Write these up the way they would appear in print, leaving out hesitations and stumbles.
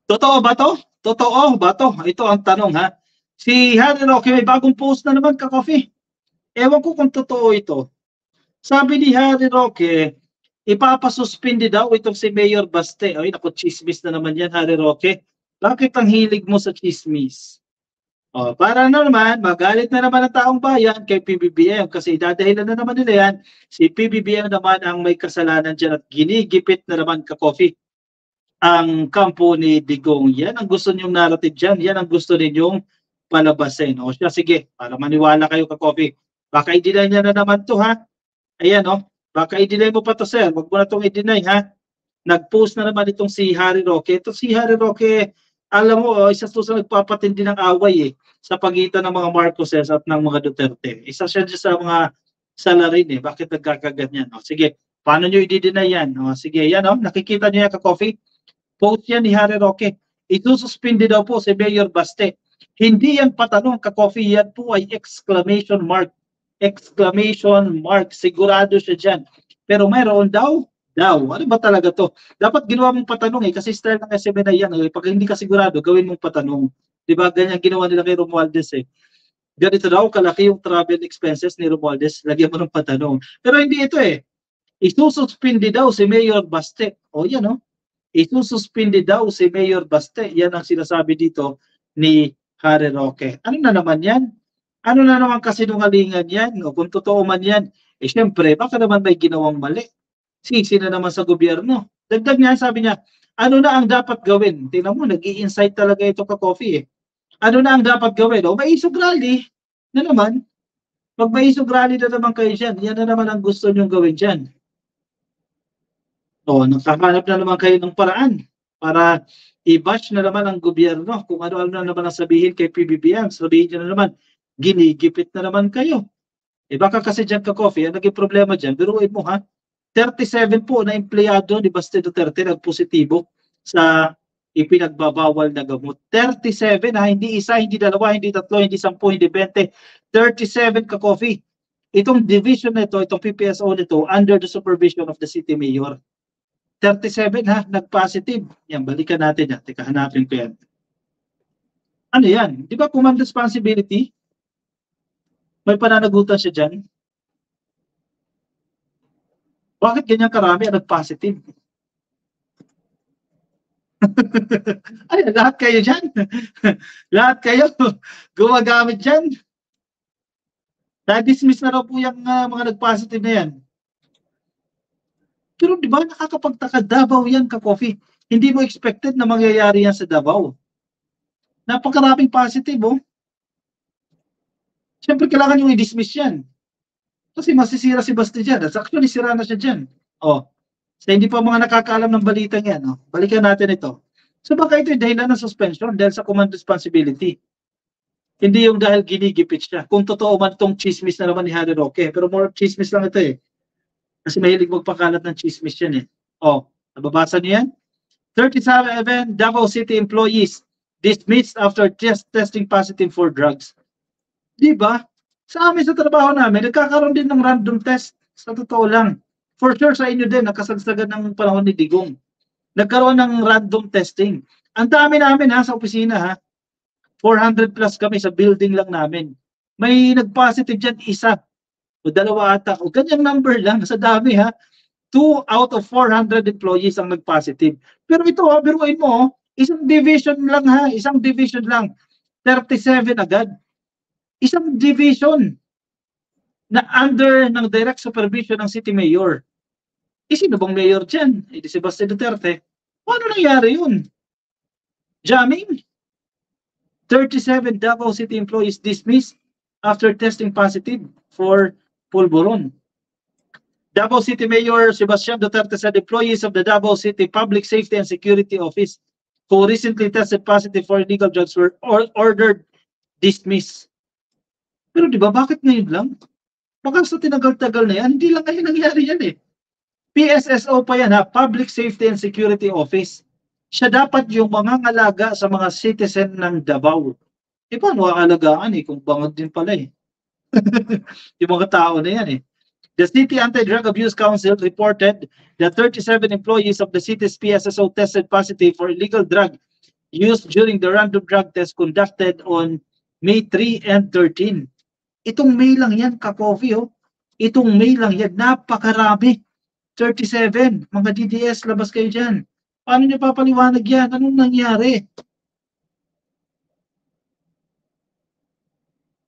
Totoo ba to? Totoo ba to? Ito ang tanong ha. Si Harry Roque may bagong post na naman ka-coffee. Ewan ko kung totoo ito. Sabi ni Harry Roque, ipapasuspindi daw itong si Mayor Baste. Ay, naku, chismis na naman yan, Harry Roque. Bakit ang hilig mo sa chismis? O, para na naman, magalit na naman ang taong bayan kay PBBM kasi dadahilan na naman nila yan. Si PBBM naman ang may kasalanan dyan at ginigipit na naman ka-coffee ang kampo ni Digong. Yan ang gusto niyong narrative dyan. Yan ang gusto ninyong palabasin. O siya, sige, para maniwala kayo ka-coffee. Baka i-deny niya na naman to ha. Ayan o, baka i-deny mo pa to sir. Huwag mo na itong i-deny ha. Nag-post na naman itong si Harry Roque. Ito si Harry Roque, alam mo, isa sa nagpapatindi ng away sa pagitan ng mga Marcoses at ng mga Duterte. Isa siya sa mga salarin Bakit nagkakaganyan? O, sige, paano nyo i-deny yan? O, sige, yan o, nakikita nyo yan ka-coffee. Post yan ni Harry Roque. Isususpindi daw po si Mayor Baste. Hindi yan patanong ka-coffee, yan po ay exclamation mark. Exclamation mark. Sigurado siya dyan. Pero mayroon daw. Ano ba talaga to? Dapat ginawa mong patanong kasi style ng SMNI yan. Pag hindi ka sigurado, gawin mong patanong. Diba? Ganyan ginawa nila kay Romualdez Ganito daw, kalaki yung travel expenses ni Romualdez. Lagyan mo ng patanong. Pero hindi ito Isususpindi daw si Mayor Baste. O yan Isususpindi daw si Mayor Baste. Yan ang sinasabi dito ni Harry Roque. Ano na naman yan? Ano na naman kasinungalingan yan? O kung totoo man yan, syempre, baka naman may ginawang mali. Sisi na naman sa gobyerno. Dagdag niya, sabi niya, ano na ang dapat gawin? Tingnan mo, nag-i-insight talaga ito ka-coffee Ano na ang dapat gawin? O may isog rally na naman. Pag may isog rally na naman kayo dyan, yan na naman ang gusto niyong gawin dyan. O, nakahanap na naman kayo ng paraan para i-bash na naman ang gobyerno kung ano-ano na naman ang sabihin kay PBBM. Sabihin niyo na naman, ginigipit na naman kayo. Baka kasi dyan ka-coffee, ang naging problema dyan, biruin mo 37 po na empleyado ni Baste Duterte nagpositibo sa ipinagbabawal na gamot. 37 hindi isa, hindi dalawa, hindi tatlo, hindi 10, hindi 20. 37 ka-coffee. Itong division nito, itong PPSO nito, under the supervision of the city mayor. 37 nag-positive. Yan, balikan natin yan. Teka, hanapin ko yan. Ano yan? Di ba command responsibility? May pananagutan siya dyan. Bakit ganyan karami ang nag-positive? Ay, lahat kayo dyan. Lahat kayo gumagamit dyan. Na-dismiss na raw po yung mga nag-positive na yan. Pero di ba nakakapagtaka, Davao yan ka-coffee. Hindi mo expected na mangyayari yan sa Davao. Napakaraming positive Siyempre kailangan yung i-dismiss yan. Kasi masisira si Baste dyan. Actually, sira na siya dyan. So, hindi pa mga nakakaalam ng balitang yan. Balikan natin ito. So baka ito yung dahilan ng suspension dahil sa command responsibility. Hindi yung dahil ginigipit siya. Kung totoo man itong chismis na naman ni Harry Roque. Pero more chismis lang ito Kasi mahilig magpakalat ng chismis yan nababasa niyo yan? 37 Davao City employees dismissed after testing positive for drugs. Diba? Sa amin sa trabaho namin, nagkakaroon din ng random test. Sa totoo lang. For sure sa inyo din, nakasagsagan ng panahon ni Digong. Nagkaroon ng random testing. Ang dami namin sa opisina 400 plus kami sa building lang namin. May nag-positive dyan, isa. O dalawa ata. O ganyang number lang. Sa dami 2 out of 400 employees ang nag-positive. Pero ito biruin mo isang division lang Isang division lang. 37 agad. Isang division na under ng direct supervision ng city mayor. Sino bang mayor dyan? Si Baste Duterte. Paano nangyari yun? Jamming? 37 Davao City employees dismissed after testing positive for pulburon. Davao City Mayor Sebastian Duterte said employees of the Davao City Public Safety and Security Office who recently tested positive for illegal drugs were ordered dismissed. Pero di ba, bakit ngayon lang? Baka sa tinagal-tagal na yan, hindi lang ngayon nangyari yan PSSO pa yan Public Safety and Security Office. Siya dapat yung mangangalaga sa mga citizen ng Davao. Paano aalagaan kung bangod din pala yung mga tao na yan The City Anti-Drug Abuse Council reported that 37 employees of the city's PSSO tested positive for illegal drug used during the random drug test conducted on May 3 and 13. Itong May lang yan, ka-coffee, oh. Itong May lang yan, napakarami. 37, mga DDS, labas kayo dyan. Paano niyo papaliwanag yan? Anong nangyari?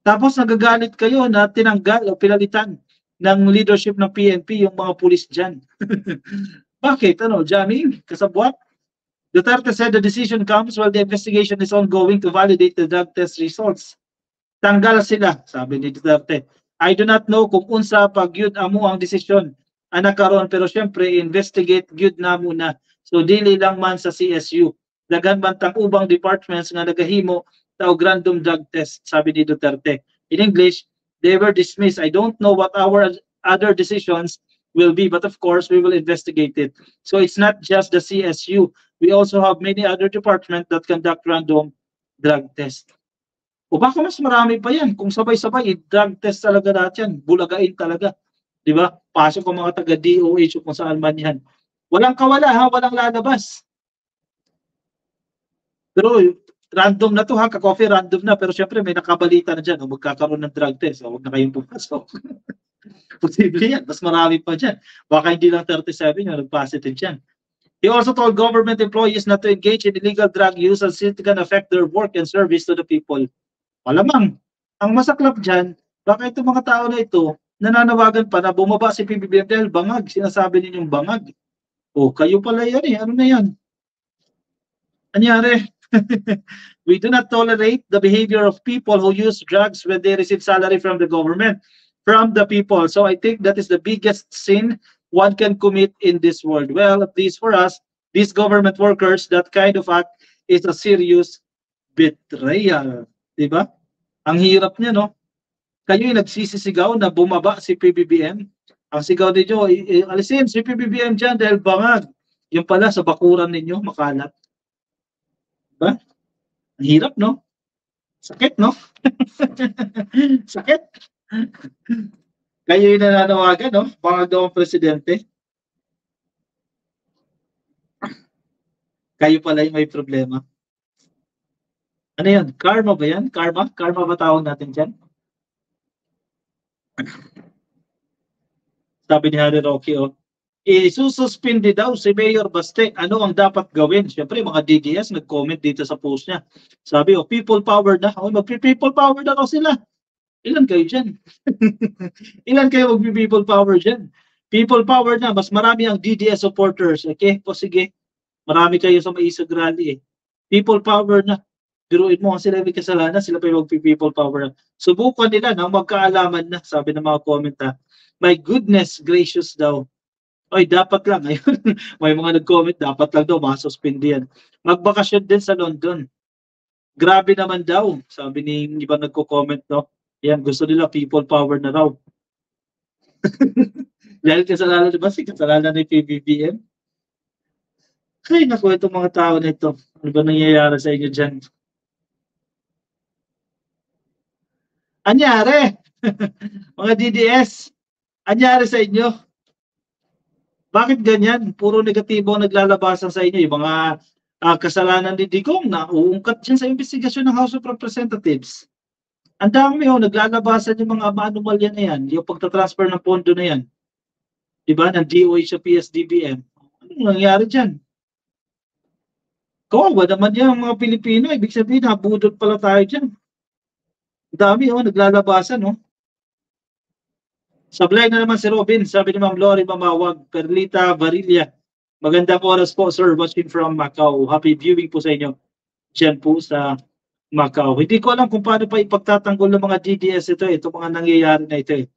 Tapos nagagalit kayo na tinanggal o pinalitan ng leadership ng PNP yung mga pulis dyan. Bakit? Ano, jamming? Kasabwat? Duterte said the decision comes while the investigation is ongoing to validate the drug test results. Tanggal sila, sabi ni Duterte. I do not know kung unsa pag yun amo ang desisyon anak karon, pero syempre investigate gyud na muna. So dili lang man sa CSU. Daghan man tang ubang departments nga nagahimo ta og random drug test, sabi ni Duterte. In English, they were dismissed. I don't know what our other decisions will be, but of course we will investigate it. So it's not just the CSU. We also have many other departments that conduct random drug test. O baka mas marami pa yan. Kung sabay-sabay, drug test talaga lahat yan. Bulagain talaga. Di ba? Pasok ang mga taga-DOH o kung saan man yan. Walang kawala ha, walang lalabas. Pero random na to ha, ka-coffee random na. Pero syempre may nakabalita na dyan. O magkakaroon ng drug test. O huwag na kayong pumasok. Posible yan. Mas marami pa dyan. Baka hindi lang 37 yung nag-positive dyan. He also told government employees not to engage in illegal drug use as it can affect their work and service to the people. Malamang, ang masaklap dyan, baka itong mga tao na ito, nananawagan pa na bumaba si PBBM dahil bangag. Sinasabi ninyong bangag. O, kayo pala yan eh. Ano na yan? Anyari? We do not tolerate the behavior of people who use drugs when they receive salary from the government, from the people. So I think that is the biggest sin one can commit in this world. Well, at least for us, these government workers, that kind of act is a serious betrayal. Diba? Ang hirap niya, no? Kayo yung nagsisisigaw na bumaba si PBBM. Ang sigaw ninyo, alisin si PBBM dyan dahil bangag. Yung pala sa bakuran ninyo, makalat. Diba? Ang hirap, no? Sakit, no? Sakit. Kayo yung nananawagan, no? Bangag daw ang presidente. Kayo pala yung may problema. Ano yan? Karma ba yan? Karma? Karma ba tawag natin dyan? Sabi ni Harry Roque, oh, isususpindi daw si Mayor Baste. Ano ang dapat gawin? Siyempre, mga DDS nag-comment dito sa post niya. Sabi, oh, people power na. Oh, mag-people power na daw sila. Ilan kayo dyan? Ilan kayo mag-people power dyan? People power na. Mas marami ang DDS supporters. Okay? O sige. Marami kayo sa Maisog Rally eh. People power na. Biruin mo, sila may kasalanan, sila pa yung mag-people power. Subukan nila na magkaalaman na, sabi ng mga comment ha. My goodness gracious daw. Oy, dapat lang. May mga nag-comment, dapat lang daw, masuspindi yan. Magbakasyon din sa London. Grabe naman daw, sabi ni ibang nagko-comment, no? Yan, gusto nila people power na raw. Dahil kasalanan, diba? Kasalanan ni PBBM. Ay, naku, itong mga tao na ito. Ano ba nangyayari sa inyo dyan? Anyari? Mga DDS, anyari sa inyo? Bakit ganyan? Puro negatibo ang naglalabasan sa inyo. Yung mga kasalanan ni Digong na uungkat dyan sa investigasyon ng House of Representatives. Ang dami naglalabasan yung mga anomalya na yan. Yung pagtatransfer ng pondo na yan. Diba? Ng DOH sa PSDBM. Anong nangyari dyan? Kawawa naman yan ang mga Pilipino. Ibig sabihin, nabudot pala tayo dyan. Dami naglalabasan Sablay na naman si Robin, sabi ni Ma'am Lori Mamawag, Perlita Barilla. Magandang oras po sir, watching from Macau. Happy viewing po sa inyo. Diyan po sa Macau. Hindi ko alam kung paano pa ipagtatanggol ng mga DDS ito mga nangyayari na ito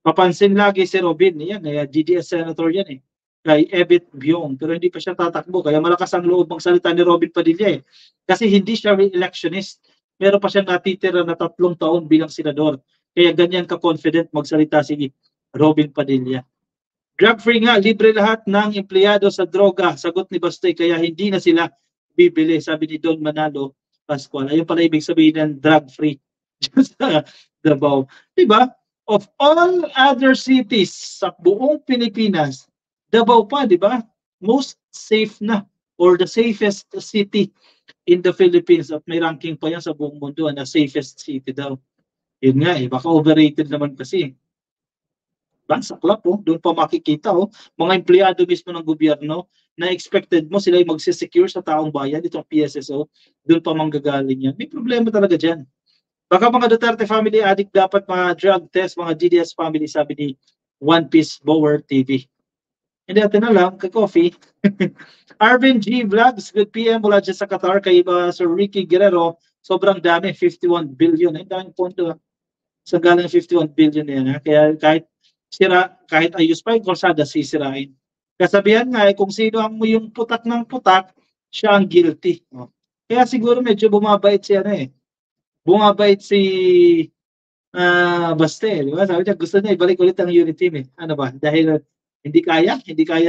Papansin lagi si Robin, yan, DDS senator yan kay Ebit Biong, pero hindi pa siya tatakbo, kaya malakas ang loob ng salita ni Robin Padilla kasi hindi siya re-electionist. Meron pa siyang natitira na 3 taon bilang senador. Kaya ganyan ka-confident magsalita si Robin Padilla. Drug-free nga, libre lahat ng empleyado sa droga. Sagot ni Baste, kaya hindi na sila bibili, sabi ni Don Manalo Pascual. Ayun pala ibig sabihin ng drug-free sa Davao. Diba? Of all other cities sa buong Pilipinas, Davao pa, diba? Most safe na or the safest city in the Philippines at may ranking pa yan sa buong mundo na safest city daw. Yun nga baka overrated naman kasi. Saklap doon pa makikita mga empleyado mismo ng gobyerno na expected mo sila yung magsisecure sa taong bayan, itong PSSO, doon pa manggagaling yan. May problema talaga dyan. Baka mga Duterte family addict dapat mga drug test, mga GDS family, sabi ni One Piece Bower TV. Hindi natin alam, ka-coffee. Arvin G. Vlogs, good PM mula dyan sa Qatar, kay Sir Ricky Guerrero, sobrang dami, 51 billion. Ay, daming punto. Sa galing 51 billion na yan. Kaya kahit ayos pa yung kalsada, sisirain. Kasabihan nga kung sino ang yung putak ng putak, siya ang guilty. Kaya siguro medyo bumabait siya bumabait si Baste, di ba? Sabi niya gusto niya ibalik ulit ang unit team Ano ba? Dahil hindi kaya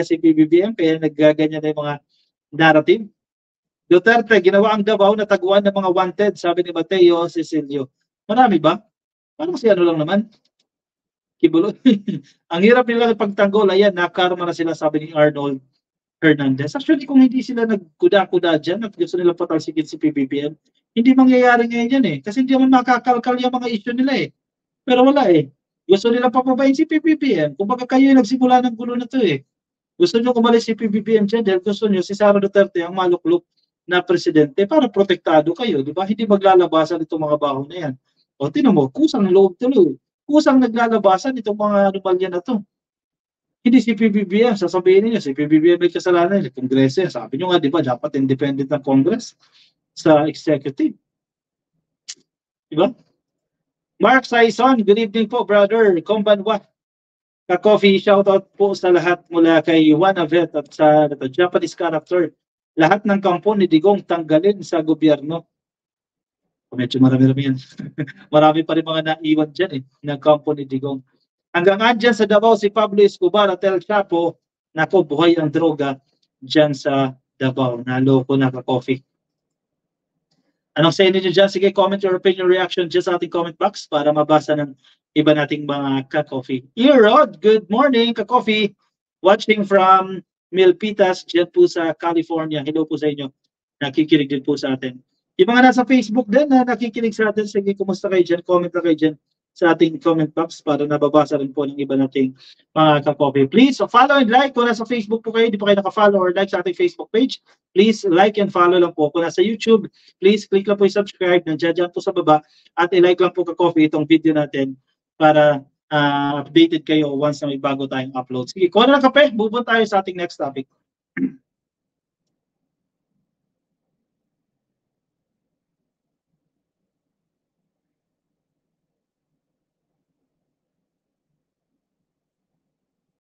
si PBBM kaya naggaganyan na yung mga narrative. Duterte, ginawa ang Davao na taguan ng mga wanted, sabi ni Mateo Cecilio. Marami ba? Parang si ano lang naman. Kibulo. Ang hirap nila pagtanggol, ayan, nakarma na sila, sabi ni Arnold Hernandez. Actually, kung hindi sila nagkuda-kuda dyan at gusto nila patalsikin si PBBM, hindi mangyayari ngayon yan Kasi hindi naman makakalkal yung mga issue nila Pero wala Gusto nila papabayin si PBBM. Kumbaga kayo yung nagsimula ng gulo na to Gusto nyo kumalis si PBBM dyan dahil gusto nyo si Sara Duterte ang maluklok na presidente para protektado kayo, di ba? Hindi maglalabasan itong mga baho na yan. O, tinan mo, kusang loob tuloy. Kusang naglalabasan itong mga anomalya na to. Hindi si PBBM, sasabihin niyo si PBBM may kasalanan, si Kongreso. Sabi niyo nga, di ba, dapat independent ng Congress sa executive. Di ba? Mark Saison, good evening po, brother. Konbanwa. Ka-coffee, shoutout po sa lahat mula kay Juan Avet at sa Japanese character. Lahat ng kampo ni Digong tanggalin sa gobyerno. Medyo marami-rami yan. Marami pa rin mga naiwan dyan ng kampo ni Digong. Hanggang andyan sa Davao si Pablo Escobar at El Chapo, nako buhay ang droga dyan sa Davao. Naloko na ka-coffee. Anong sa inyo dyan? Sige, comment your opinion, reaction dyan sa ating comment box para mabasa ng iba nating mga ka-coffee. Erod, good morning ka-coffee. Watching from Milpitas dyan po sa California. Hello po sa inyo. Nakikinig din po sa atin. Yung mga nasa Facebook din na nakikinig sa atin, sige, kumusta kayo dyan? Comment na kayo dyan sa ating comment box para nababasa rin po ng iba nating mga ka-coffee. Please follow and like. Kung nasa Facebook po kayo, di pa kayo naka-follow or like sa ating Facebook page, please like and follow lang po. Kung nasa YouTube, please click lang po yung subscribe. Nandiyan dyan po sa baba at i-like lang po ka-coffee itong video natin para updated kayo once na may bago tayong upload. Sige, kuha na lang kape. Move on tayo sa ating next topic.